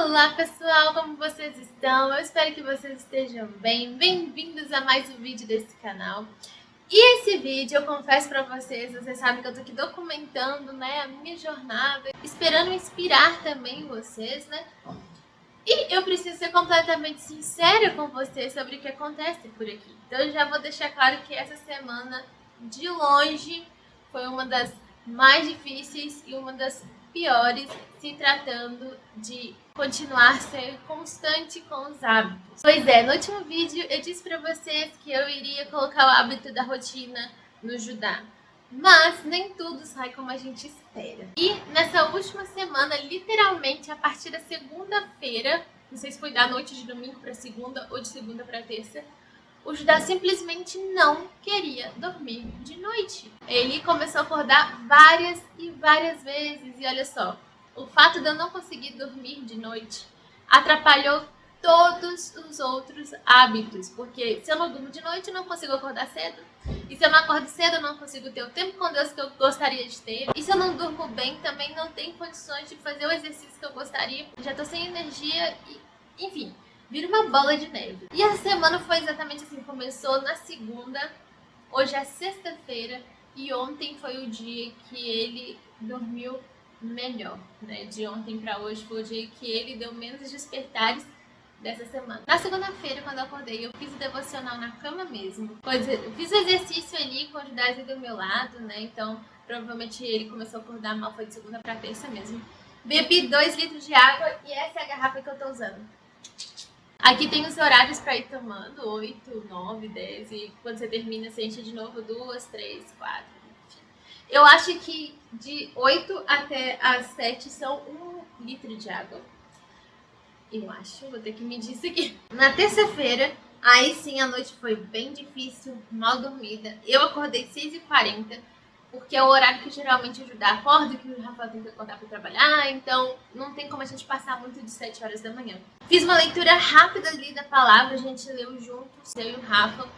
Olá pessoal, como vocês estão? Eu espero que vocês estejam bem. Bem-vindos a mais um vídeo desse canal. E esse vídeo, eu confesso pra vocês sabem que eu tô aqui documentando, né, a minha jornada, esperando inspirar também vocês, né? E eu preciso ser completamente sincera com vocês sobre o que acontece por aqui. Então eu já vou deixar claro que essa semana, de longe, foi uma das mais difíceis e uma das piores, se tratando de continuar a ser constante com os hábitos. Pois é, no último vídeo eu disse pra vocês que eu iria colocar o hábito da rotina no Judá. Mas nem tudo sai como a gente espera. E nessa última semana, literalmente a partir da segunda-feira, não sei se foi da noite de domingo para segunda ou de segunda para terça, o Judá simplesmente não queria dormir de noite. Ele começou a acordar várias e várias vezes. E olha só, o fato de eu não conseguir dormir de noite atrapalhou todos os outros hábitos. Porque se eu não durmo de noite, eu não consigo acordar cedo. E se eu não acordo cedo, eu não consigo ter o tempo com Deus que eu gostaria de ter. E se eu não durmo bem, também não tenho condições de fazer o exercício que eu gostaria. Já tô sem energia e, enfim, vira uma bola de neve. E a semana foi exatamente assim, começou na segunda, hoje é sexta-feira e ontem foi o dia que ele dormiu melhor, né? De ontem para hoje foi o dia que ele deu menos despertares dessa semana. Na segunda-feira, quando eu acordei, eu fiz o devocional na cama mesmo. Eu fiz o exercício ali com o Judá do meu lado, né? Então, provavelmente ele começou a acordar mal, foi de segunda para terça mesmo. Bebi 2 litros de água e essa é a garrafa que eu tô usando. Aqui tem os horários para ir tomando, 8, 9, 10, e quando você termina, você enche de novo 2, 3, 4, enfim. Eu acho que de 8 até as 7 são 1 litro de água. Eu acho, vou ter que medir isso aqui. Na terça-feira, aí sim a noite foi bem difícil, mal dormida. Eu acordei 6h40, porque é o horário que geralmente o Judá acorda, que o Rafael tem que acordar para trabalhar, então não tem como a gente passar muito de 7 horas da manhã. Fiz uma leitura rápida ali da palavra, a gente leu juntos, eu e o Rafa,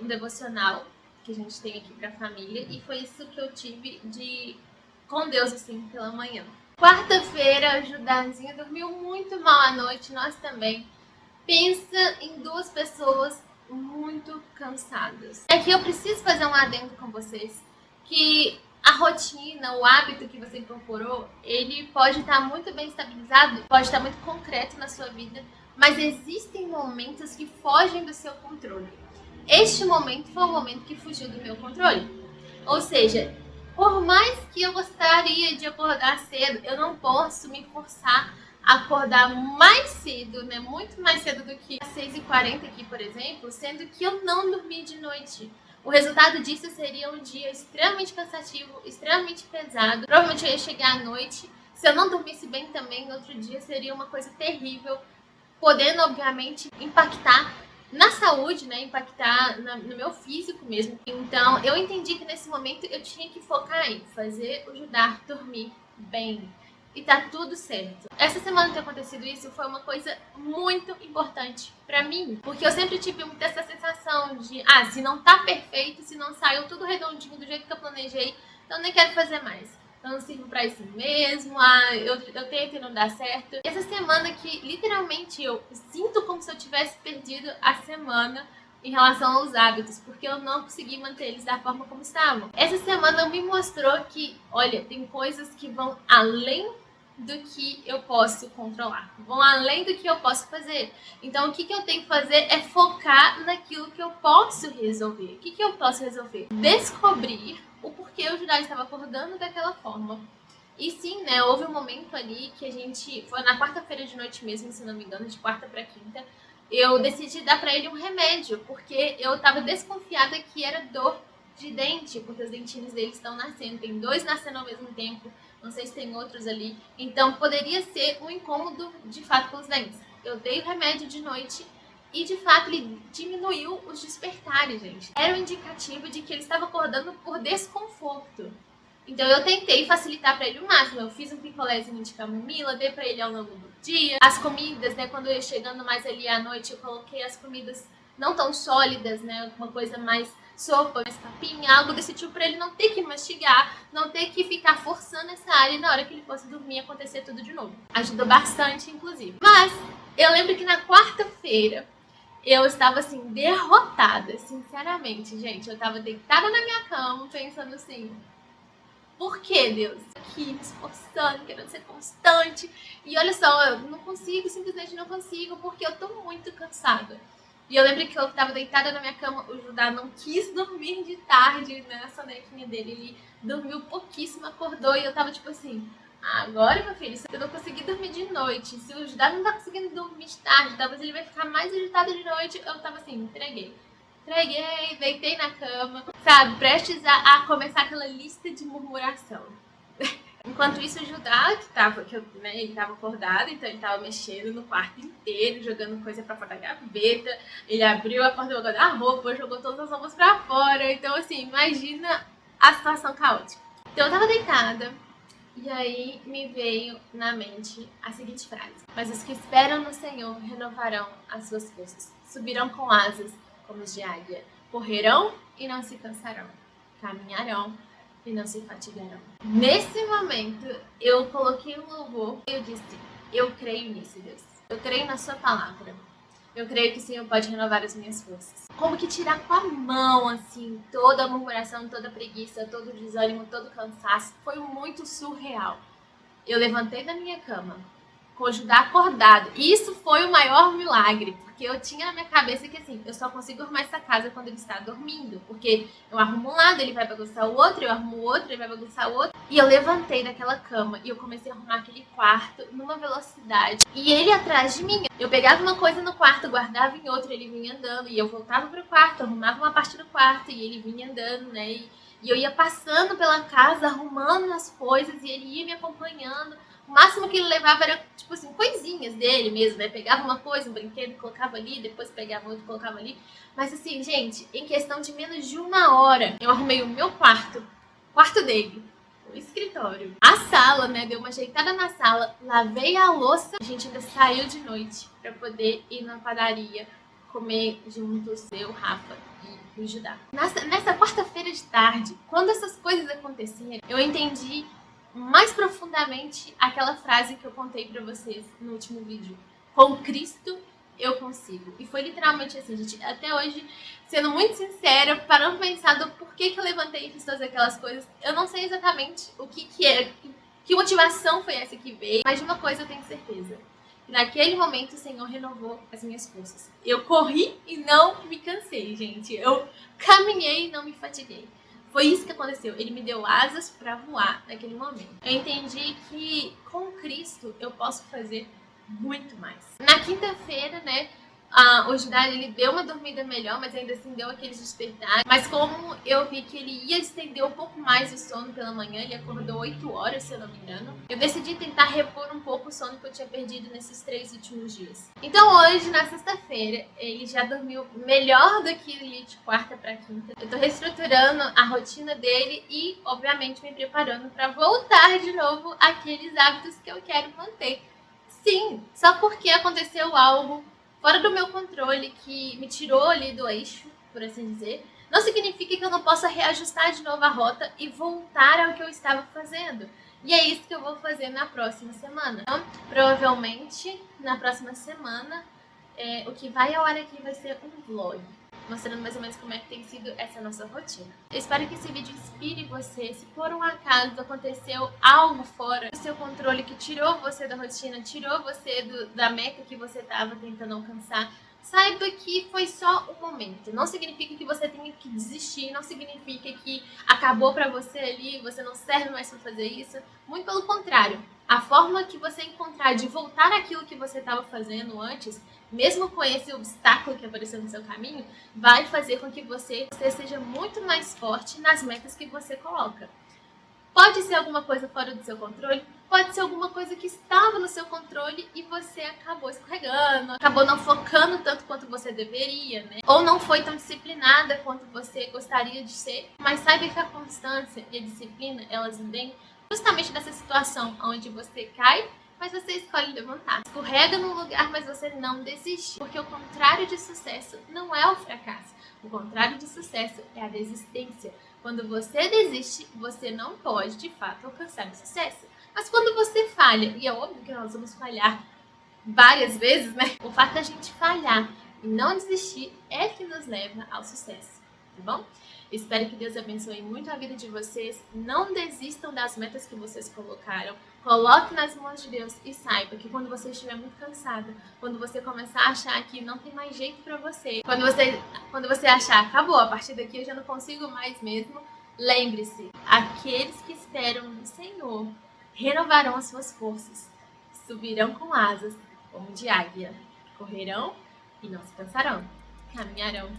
um devocional que a gente tem aqui para a família, e foi isso que eu tive com Deus assim pela manhã. Quarta-feira, o Judazinho dormiu muito mal à noite, nós também. Pensa em 2 pessoas muito cansadas. Aqui eu preciso fazer um adendo com vocês, que a rotina, o hábito que você incorporou, ele pode estar muito bem estabilizado, pode estar muito concreto na sua vida, mas existem momentos que fogem do seu controle. Este momento foi o momento que fugiu do meu controle. Ou seja, por mais que eu gostaria de acordar cedo, eu não posso me forçar a acordar mais cedo, né? Muito mais cedo do que às 6h40 aqui, por exemplo, sendo que eu não dormi de noite. O resultado disso seria um dia extremamente cansativo, extremamente pesado. Provavelmente eu ia chegar à noite. Se eu não dormisse bem também, no outro dia seria uma coisa terrível, podendo, obviamente, impactar na saúde, né, impactar no meu físico mesmo. Então, eu entendi que nesse momento eu tinha que focar em fazer o Judá dormir bem. E tá tudo certo. Essa semana ter acontecido isso foi uma coisa muito importante pra mim. Porque eu sempre tive muito essa sensação de, se não tá perfeito, se não saiu tudo redondinho do jeito que eu planejei, então eu nem quero fazer mais. Eu não sirvo pra isso mesmo, eu tento e não dá certo. E essa semana que literalmente eu sinto como se eu tivesse perdido a semana em relação aos hábitos, porque eu não consegui manter eles da forma como estavam. Essa semana me mostrou que, olha, tem coisas que vão além do que eu posso controlar, vão além do que eu posso fazer. Então, o que eu tenho que fazer é focar naquilo que eu posso resolver. O que eu posso resolver? Descobrir o porquê o Judá estava acordando daquela forma. E sim, né, houve um momento ali que a gente, foi na quarta-feira de noite mesmo, se não me engano, de quarta para quinta, eu decidi dar para ele um remédio, porque eu estava desconfiada que era dor de dente, porque os dentinhos dele estão nascendo, tem 2 nascendo ao mesmo tempo, não sei se tem outros ali, então poderia ser um incômodo de fato com os dentes. Eu dei o remédio de noite e de fato ele diminuiu os despertares, gente. Era um indicativo de que ele estava acordando por desconforto. Então eu tentei facilitar para ele o máximo. Eu fiz um picolézinho de camomila, dei para ele ao longo do dia. As comidas, né, quando eu ia chegando mais ali à noite, eu coloquei as comidas não tão sólidas, né, uma coisa mais sopa, mais papinha, algo desse tipo, pra ele não ter que mastigar, não ter que ficar forçando essa área e na hora que ele fosse dormir acontecer tudo de novo. Ajudou bastante, inclusive. Mas eu lembro que na quarta-feira eu estava assim, derrotada, sinceramente, gente. Eu estava deitada na minha cama, pensando assim: por que, Deus? Aqui me esforçando, querendo ser constante. E olha só, eu não consigo, simplesmente não consigo, porque eu tô muito cansada. E eu lembro que eu tava deitada na minha cama, o Judá não quis dormir de tarde, né, na sonequinha dele. Ele dormiu pouquíssimo, acordou e eu tava tipo assim: agora, meu filho, se eu não conseguir dormir de noite, se o Judá não tá conseguindo dormir de tarde, talvez ele vai ficar mais agitado de noite. Eu tava assim, entreguei, deitei na cama, sabe, prestes a começar aquela lista de murmuração. Enquanto isso, o Judá, ele tava acordado, então ele tava mexendo no quarto inteiro, jogando coisa pra fora da gaveta. Ele abriu a porta do guarda-roupa, jogou todas as roupas pra fora. Então, assim, imagina a situação caótica. Então, eu tava deitada, e aí me veio na mente a seguinte frase: mas os que esperam no Senhor renovarão as suas forças, subirão com asas como os de águia, correrão e não se cansarão, caminharão e não se fatigarão. Nesse momento, eu coloquei um louvor e eu disse: eu creio nisso, Deus. Eu creio na sua palavra. Eu creio que o Senhor pode renovar as minhas forças. Como que tirar com a mão, assim, toda a murmuração, toda a preguiça, todo o desânimo, todo o cansaço. Foi muito surreal. Eu levantei da minha cama, com o Judá acordado. E isso foi o maior milagre, porque eu tinha na minha cabeça que assim, eu só consigo arrumar essa casa quando ele está dormindo, porque eu arrumo um lado, ele vai bagunçar o outro, eu arrumo o outro, ele vai bagunçar o outro. E eu levantei daquela cama e eu comecei a arrumar aquele quarto numa velocidade. E ele atrás de mim. Eu pegava uma coisa no quarto, guardava em outra, ele vinha andando, e eu voltava pro quarto, arrumava uma parte do quarto e ele vinha andando, né? E eu ia passando pela casa, arrumando as coisas, e ele ia me acompanhando. O máximo que ele levava era, tipo assim, coisinhas dele mesmo, né? Pegava uma coisa, um brinquedo, colocava ali, depois pegava outro, colocava ali. Mas assim, gente, em questão de menos de uma hora, eu arrumei o meu quarto, o quarto dele, o escritório, a sala, né? Dei uma ajeitada na sala, lavei a louça. A gente ainda saiu de noite pra poder ir na padaria, comer juntos, eu, Rafa e o Judá. Nessa quarta-feira de tarde, quando essas coisas aconteceram, eu entendi mais profundamente aquela frase que eu contei pra vocês no último vídeo: com Cristo eu consigo. E foi literalmente assim, gente. Até hoje, sendo muito sincera, parando pra pensar do porquê que eu levantei e fiz todas aquelas coisas, eu não sei exatamente o que é, que motivação foi essa que veio, mas de uma coisa eu tenho certeza: naquele momento o Senhor renovou as minhas forças. Eu corri e não me cansei, gente. Eu caminhei e não me fatiguei. Foi isso que aconteceu. Ele me deu asas para voar naquele momento. Eu entendi que com Cristo eu posso fazer muito mais. Na quinta-feira, né, o Judá, ele deu uma dormida melhor, mas ainda assim deu aqueles despertares. Mas como eu vi que ele ia estender um pouco mais o sono pela manhã, ele acordou 8 horas, se eu não me engano, eu decidi tentar repor um pouco o sono que eu tinha perdido nesses 3 últimos dias. Então hoje, na sexta-feira, ele já dormiu melhor do que de quarta para quinta. Eu tô reestruturando a rotina dele e, obviamente, me preparando para voltar de novo àqueles hábitos que eu quero manter. Sim, só porque aconteceu algo fora do meu controle, que me tirou ali do eixo, por assim dizer, não significa que eu não possa reajustar de novo a rota e voltar ao que eu estava fazendo. E é isso que eu vou fazer na próxima semana. Então, provavelmente, na próxima semana, o que vai ao ar aqui vai ser um vlog, mostrando mais ou menos como é que tem sido essa nossa rotina. Eu espero que esse vídeo inspire você. Se por um acaso aconteceu algo fora do seu controle que tirou você da rotina, tirou você da meta que você estava tentando alcançar, saiba que foi só um momento. Não significa que você tenha que desistir, não significa que acabou pra você ali, você não serve mais pra fazer isso. Muito pelo contrário. A forma que você encontrar de voltar àquilo que você estava fazendo antes, mesmo com esse obstáculo que apareceu no seu caminho, vai fazer com que você seja muito mais forte nas metas que você coloca. Pode ser alguma coisa fora do seu controle, pode ser alguma coisa que estava no seu controle e você acabou escorregando, acabou não focando tanto quanto você deveria, né? Ou não foi tão disciplinada quanto você gostaria de ser. Mas saiba que a constância e a disciplina, elas vêm justamente dessa situação onde você cai mas você escolhe levantar. Escorrega no lugar, mas você não desiste. Porque o contrário de sucesso não é o fracasso. O contrário de sucesso é a desistência. Quando você desiste, você não pode, de fato, alcançar o sucesso. Mas quando você falha, e é óbvio que nós vamos falhar várias vezes, né? O fato da gente falhar e não desistir é que nos leva ao sucesso, tá bom? Espero que Deus abençoe muito a vida de vocês. Não desistam das metas que vocês colocaram. Coloque nas mãos de Deus e saiba que quando você estiver muito cansada, quando você começar a achar que não tem mais jeito pra você, quando você achar, acabou, a partir daqui eu já não consigo mais mesmo, lembre-se, aqueles que esperam no Senhor renovarão as suas forças, subirão com asas como de águia, correrão e não se cansarão, caminharão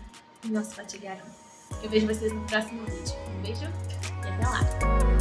e não se fatigarão. Eu vejo vocês no próximo vídeo. Um beijo e até lá!